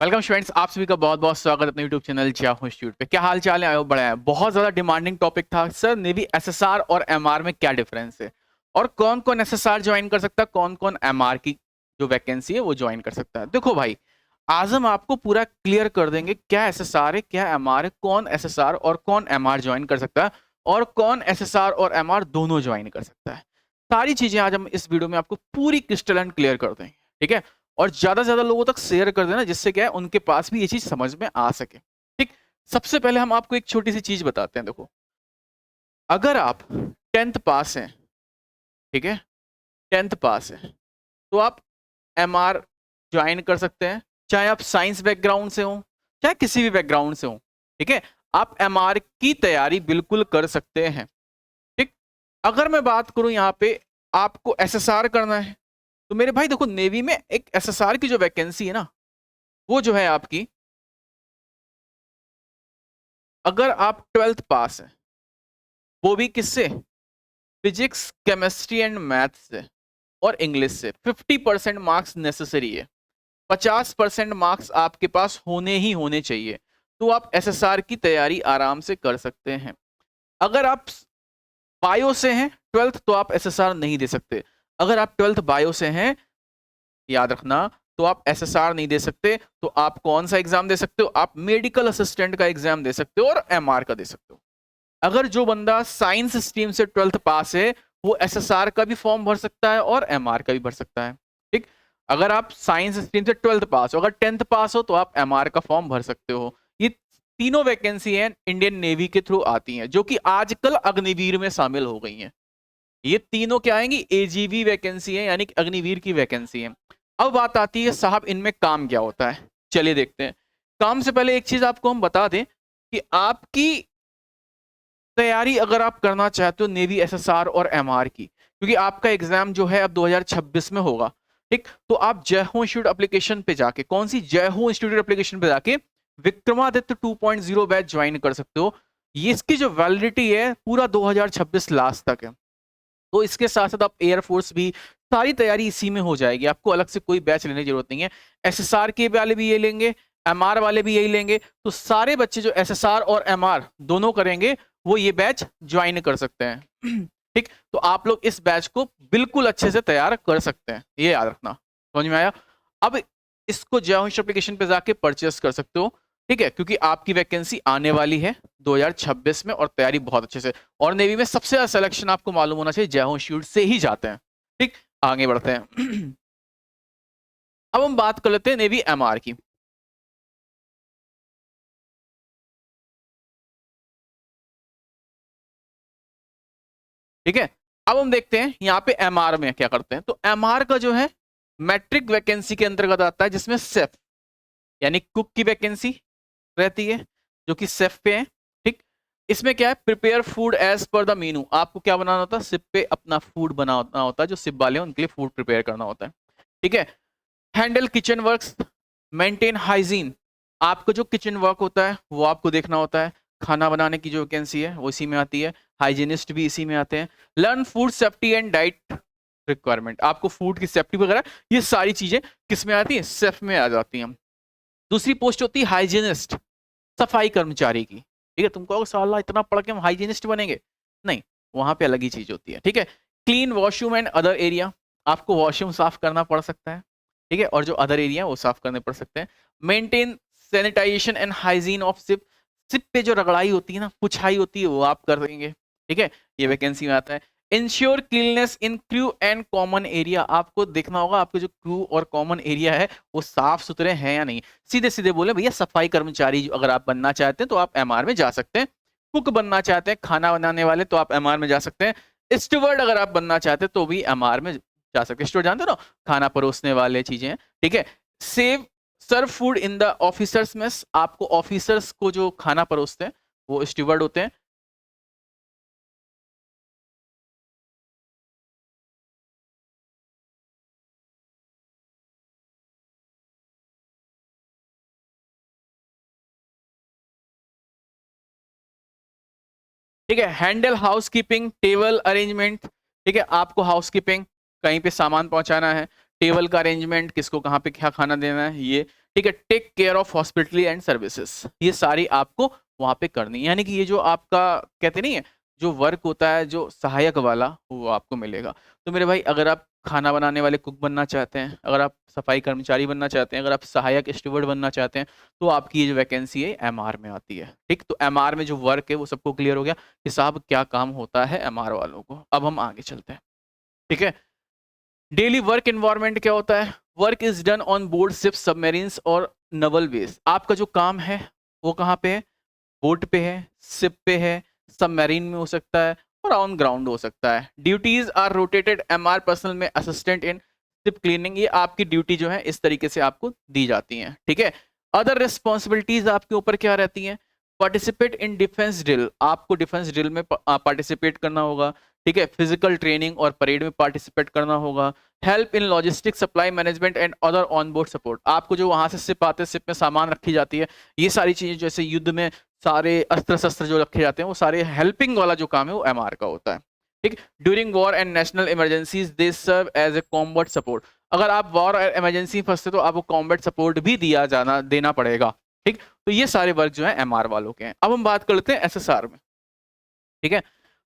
Welcome students, आप सभी का बहुत बहुत स्वागत है अपने यूट्यूब चैनल जियाहो इंस्टीट्यूट पे। क्या हाल चाल है? आयो बड़ा है। बहुत ज्यादा डिमांडिंग टॉपिक था सर, नेवी एसएसआर और एमआर में क्या डिफरेंस है और कौन कौन एसएसआर ज्वाइन कर सकता है, कौन कौन एमआर की जो वैकेंसी है वो ज्वाइन कर सकता है। देखो भाई, आज हम आपको पूरा क्लियर कर देंगे क्या एसएसआर है, क्या एमआर है, कौन एसएसआर और कौन एमआर ज्वाइन कर सकता है और कौन एसएसआर और एमआर दोनों ज्वाइन कर सकता है। सारी चीजें आज हम इस वीडियो में आपको पूरी क्रिस्टल एंड क्लियर कर देंगे, ठीक है। और ज्यादा से ज्यादा लोगों तक शेयर कर देना, जिससे क्या है उनके पास भी ये चीज समझ में आ सके, ठीक। सबसे पहले हम आपको एक छोटी सी चीज बताते हैं। देखो, अगर आप 10th पास हैं, ठीक है, 10th पास है तो आप एमआर ज्वाइन कर सकते हैं, चाहे आप साइंस बैकग्राउंड से हो चाहे किसी भी बैकग्राउंड से हो, ठीक है। आप एमआर की तैयारी बिल्कुल कर सकते हैं, ठीक। अगर मैं बात करूं यहाँ पे आपको एसएसआर करना है, तो मेरे भाई देखो, नेवी में एक एसएसआर की जो वैकेंसी है ना, वो जो है आपकी, अगर आप 12th पास है, वो भी किससे, फिजिक्स केमिस्ट्री एंड मैथ से और इंग्लिश से, 50% मार्क्स नेसेसरी है। 50% मार्क्स आपके पास होने ही होने चाहिए, तो आप एसएसआर की तैयारी आराम से कर सकते हैं। अगर आप बायो से हैं 12th, तो आप एसएसआर नहीं दे सकते। अगर आप 12th बायो से हैं, याद रखना, तो आप एसएसआर नहीं दे सकते। तो आप कौन सा एग्जाम दे सकते हो? आप मेडिकल असिस्टेंट का एग्जाम दे सकते हो और एमआर का दे सकते हो। अगर जो बंदा साइंस स्ट्रीम से 12th पास है, वो एसएसआर का भी फॉर्म भर सकता है और एमआर का भी भर सकता है, ठीक। अगर आप साइंस स्ट्रीम से 12th पास हो, अगर 10th पास हो, तो आप एमआर का फॉर्म भर सकते हो। ये तीनों वैकेंसी हैं इंडियन नेवी के थ्रू आती हैं, जो कि आजकल अग्निवीर में शामिल हो गई हैं। ये तीनों क्या आएंगी? एजीवी वैकेंसी है, यानी कि अग्निवीर की वैकेंसी है। अब बात आती है साहब, इनमें काम क्या होता है? चलिए देखते हैं। काम से पहले एक चीज आपको हम बता दें कि आपकी तैयारी अगर आप करना चाहते हो नेवी एसएसआर और एमआर की, क्योंकि आपका एग्जाम जो है अब 2026 में होगा, ठीक। तो आप जय हो इंस्टीट्यूट एप्लीकेशन पे जाके, कौन सी? जय हो इंस्टीट्यूट एप्लीकेशन पे जाके विक्रमादित्य 2.0 बैच ज्वाइन कर सकते हो। ये इसकी जो वैलिडिटी है पूरा 2026 लास्ट तक है। तो इसके साथ साथ आप एयरफोर्स भी, सारी तैयारी इसी में हो जाएगी, आपको अलग से कोई बैच लेने की जरूरत नहीं है। एसएसआर के वाले भी ये लेंगे, एमआर वाले भी यही लेंगे। तो सारे बच्चे जो एसएसआर और एमआर दोनों करेंगे, वो ये बैच ज्वाइन कर सकते हैं ठीक। तो आप लोग इस बैच को बिल्कुल अच्छे से तैयार कर सकते हैं, ये याद रखना। समझ में आया? अब इसको जय एप्लीकेशन पे जाके परचेस कर सकते हो, ठीक है, क्योंकि आपकी वैकेंसी आने वाली है 2026 में और तैयारी बहुत अच्छे से। और नेवी में सबसे ज्यादा सिलेक्शन आपको मालूम होना चाहिए जय हो इंस्टीट्यूट से ही जाते हैं, ठीक। आगे बढ़ते हैं अब हम बात कर लेते हैं नेवी एमआर की। ठीक है, अब हम देखते हैं यहाँ पे एमआर में क्या करते हैं। तो एमआर का जो है मैट्रिक वैकेंसी के अंतर्गत आता है, जिसमें सेफ यानी कुक की वैकेंसी रहती है, जो कि सेफ पे है, ठीक। इसमें क्या है? Prepare food as per the menu. आपको क्या बनाना होता है? सिप पे अपना फूड बनाना होता है, जो सिप वाले हैं उनके लिए फूड प्रिपेयर करना होता है, ठीक है। Handle kitchen works, maintain hygiene. आपको जो किचन वर्क होता है वो आपको देखना होता है। खाना बनाने की जो वैकेंसी है वो इसी में आती है। हाइजीनिस्ट भी इसी में आते हैं। Learn food safety and diet requirement, आपको फूड की सेफ्टी वगैरह ये सारी चीजें किस में आती है? सेफ में आ जाती हैं। दूसरी पोस्ट होती है हाइजीनिस्ट, सफाई कर्मचारी की, ठीक है। तुमको साला इतना पढ़ के हम हाइजीनिस्ट बनेंगे? नहीं, वहां पे अलग ही चीज होती है, ठीक है। Clean washroom and other area, आपको वॉशरूम साफ करना पड़ सकता है, ठीक है, और जो अदर एरिया वो साफ करने पड़ सकते हैं। Maintain sanitisation and hygiene of ship, ship पे जो रगड़ाई होती है ना, पुछाई होती है, वो आप कर देंगे, ठीक है। ये वैकेंसी में आता है। Ensure cleanness in crew and common area, आपको देखना होगा आपके जो क्रू और कॉमन एरिया है वो साफ सुथरे हैं या नहीं। सीधे सीधे बोले भैया, सफाई कर्मचारी अगर आप बनना चाहते हैं तो आप एमआर में जा सकते हैं। कुक बनना चाहते हैं, खाना बनाने वाले, तो आप एमआर में जा सकते हैं। स्टूवर्ड अगर आप बनना चाहते हैं तो भी एमआर में जा सकते हैं। स्टूवर्ड जानते हो ना, खाना परोसने वाले चीजें हैं, ठीक है। Save serve food in the officers mess, आपको ऑफिसर्स को जो खाना परोसते हैं वो स्टूवर्ड होते हैं। ठीक है, handle house keeping, table arrangement, ठीक है। आपको हाउस कीपिंग, कहीं पे सामान पहुंचाना है, टेबल का अरेंजमेंट, किसको कहाँ पे क्या खाना देना है, ये, ठीक है, take care of hospital and services, ये सारी आपको वहां पे करनी है। यानी कि ये जो आपका कहते नहीं है जो वर्क होता है जो सहायक वाला, वो आपको मिलेगा। तो मेरे भाई अगर आप खाना बनाने वाले कुक बनना चाहते हैं, अगर आप सफाई कर्मचारी बनना चाहते हैं, अगर आप सहायक स्टूवर्ड बनना चाहते हैं, तो आपकी ये जो वैकेंसी है एमआर में आती है। ठीक, तो एमआर में जो वर्क है वो सबको क्लियर हो गया कि साहब क्या काम होता है एमआर वालों को। अब हम आगे चलते हैं। ठीक है, डेली वर्क एनवायरनमेंट क्या होता है? Work is done on board ship, submarines और नवल बेस। आपका जो काम है वो कहाँ पे है? बोट पे है, शिप पे है, सबमरीन में हो सकता है और ऑन ग्राउंड हो सकता है। Duties are rotated, MR personnel में असिस्टेंट इन शिप क्लीनिंग, ये आपकी ड्यूटी जो है इस तरीके से आपको दी जाती हैं। ठीक है, अदर रिस्पॉन्सिबिलिटीज आपके ऊपर क्या रहती हैं? पार्टिसिपेट इन डिफेंस ड्रिल, आपको डिफेंस ड्रिल में पार्टिसिपेट करना होगा। ठीक है, फिजिकल ट्रेनिंग और परेड में पार्टिसिपेट करना होगा। Help in logistic supply management and other on board support, आपको जो वहां से शिप आते हैं, शिप में सामान रखी जाती है, ये सारी चीजें जैसे युद्ध में सारे अस्त्र शस्त्र जो रखे जाते हैं वो सारे हेल्पिंग वाला जो काम है वो एमआर का होता है। ठीक, during war and national emergencies they serve as a combat support, अगर आप वॉर और इमरजेंसी फंसते तो आपको कॉम्बैट सपोर्ट भी देना पड़ेगा। ठीक, तो ये सारे वर्क जो है एमआर वालों के हैं। अब हम बात करते हैं एसएसआर में। ठीक है,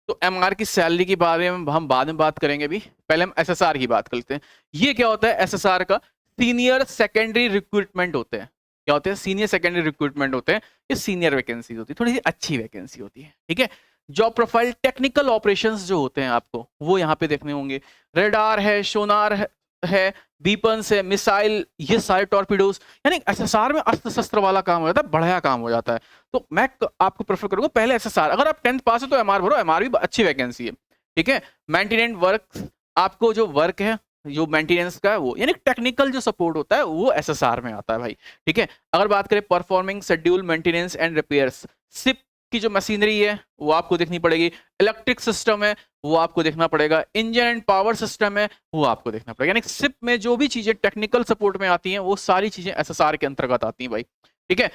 तो एमआर की सैलरी के बारे में हम बाद में बात करेंगे, भी पहले हम एसएसआर की बात करते हैं। ये क्या होता है? एसएसआर का सीनियर सेकेंडरी रिक्रूटमेंट होते हैं। क्या होते हैं? सीनियर सेकेंडरी रिक्रूटमेंट होते हैं। ये सीनियर वैकेंसी होती है, थोड़ी सी अच्छी वैकेंसी होती है। ठीक है, जॉब प्रोफाइल टेक्निकल ऑपरेशंस जो होते हैं आपको वो यहाँ पे देखने होंगे। रेडार है, सोनार है, बीपन्स है, मिसाइल, ये सारे टॉर्पीडोज, यानी एसएसआर में अस्त्र शस्त्र वाला काम हो जाता है, बढ़िया काम हो जाता है। तो मैं आपको प्रेफर करूंगा पहले एसएसआर, अगर आप 10th पास है तो एमआर भरो, एमआर भी अच्छी वैकेंसी है। ठीक है, मेंटेनेंस वर्क, आपको जो वर्क है जो मेंटेनेंस का है वो, यानी टेक्निकल जो सपोर्ट होता है वो एसएसआर में आता है भाई। ठीक है, अगर बात करें performing schedule maintenance and repairs, ship की जो मशीनरी है वो आपको देखनी पड़ेगी, इलेक्ट्रिक सिस्टम है वो आपको देखना पड़ेगा, इंजन एंड पावर सिस्टम है वो आपको देखना पड़ेगा। यानी शिप में जो भी चीजें टेक्निकल सपोर्ट में आती हैं वो सारी चीजें एसएसआर के अंतर्गत आती हैं भाई। ठीक है,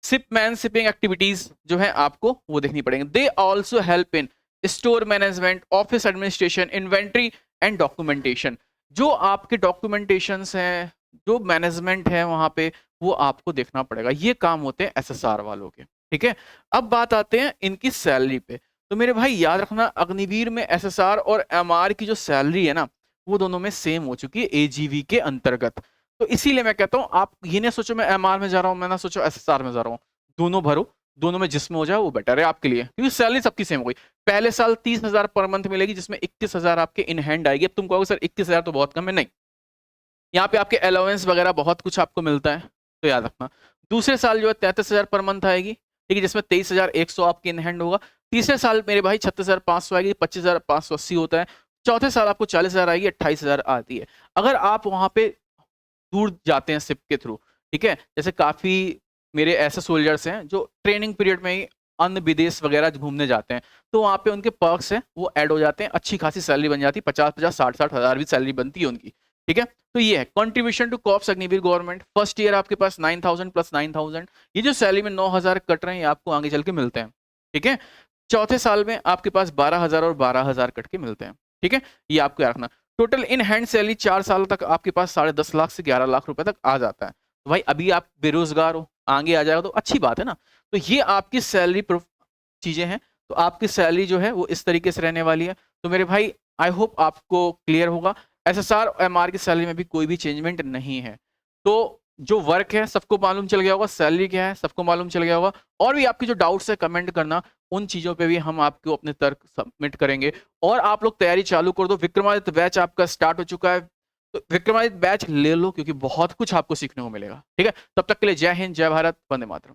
शिप मैन शिपिंग एक्टिविटीज जो है आपको वो देखनी पड़ेंगे। They also help in store management, office administration, inventory and documentation, जो आपके डॉक्यूमेंटेशन हैं, जो मैनेजमेंट है वहां पे वो आपको देखना पड़ेगा। ये काम होते हैं एसएसआर वालों के। ठीक है, अब बात आते हैं इनकी सैलरी पे। तो मेरे भाई याद रखना, अग्निवीर में एसएसआर और एमआर की जो सैलरी है ना वो दोनों में सेम हो चुकी है एजीवी के अंतर्गत। तो इसीलिए मैं कहता हूं आप ये ना सोचो मैं एमआर में जा रहा हूं, मैं ना सोचो एसएसआर में जा रहा हूं, दोनों भरो, दोनों में जिसमें हो जाए वो बेटर है आपके लिए, क्योंकि सैलरी सबकी सेम हो गई। पहले साल 30,000 पर मंथ मिलेगी जिसमें 21,000 आपके इन हैंड आएगी। अब तुम कहोगे सर 21,000 तो बहुत कम है, नहीं, यहाँ पे आपके अलाउंस वगैरह बहुत कुछ आपको मिलता है, तो याद रखना। दूसरे साल जो है 33,000 पर मंथ आएगी, ठीक है, जिसमें 23,100 आपके इन हैंड होगा। तीसरे साल मेरे भाई 36,500 आएगी, 25,580 होता है। चौथे साल आपको 40,000 आएगी, 28,000 आती है। अगर आप वहां पे दूर जाते हैं शिप के थ्रू, ठीक है, जैसे काफी मेरे ऐसे सोल्जर्स हैं जो ट्रेनिंग पीरियड में ही अन्य विदेश वगैरह घूमने जाते हैं, तो वहाँ पे उनके पर्क्स हैं वो ऐड हो जाते हैं, अच्छी खासी सैलरी बन जाती है, 50-50, 60-60 हज़ार भी सैलरी बनती है उनकी। ठीक है, तो ये है contribution to corpus Agniveer government. First year आपके पास 9,000 प्लस 9,000, ये जो सैलरी में 9,000 कट रहे हैं ये आपको आगे चल के मिलते हैं। ठीक है, चौथे साल में आपके पास 12,000 और 12,000 कट के मिलते हैं। ठीक है, ये आपको याद रखना। टोटल इन हैंड सैलरी 4 साल तक आपके पास 10.5 लाख से 11 लाख रुपए तक आ जाता है। तो भाई अभी आप बेरोजगार हो, आगे आ जाएगा तो अच्छी बात है ना। तो ये आपकी सैलरी चीजें हैं, तो आपकी सैलरी जो है वो इस तरीके से रहने वाली है। तो मेरे भाई आई होप आपको क्लियर होगा, एसएसआर और एमआर की सैलरी में भी कोई भी चेंजमेंट नहीं है। तो जो वर्क है सबको मालूम चल गया होगा, सैलरी क्या है सबको मालूम चल गया होगा, और भी आपकी जो डाउट्स है कमेंट करना, उन चीजों पे भी हम आपको अपने तर्क सबमिट करेंगे। और आप लोग तैयारी चालू कर दो, विक्रमादित्य बैच आपका स्टार्ट हो चुका है, तो विक्रमादित्य बैच ले लो क्योंकि बहुत कुछ आपको सीखने को मिलेगा। ठीक है, तब तक के लिए जय हिंद, जय भारत, वंदे मातरम।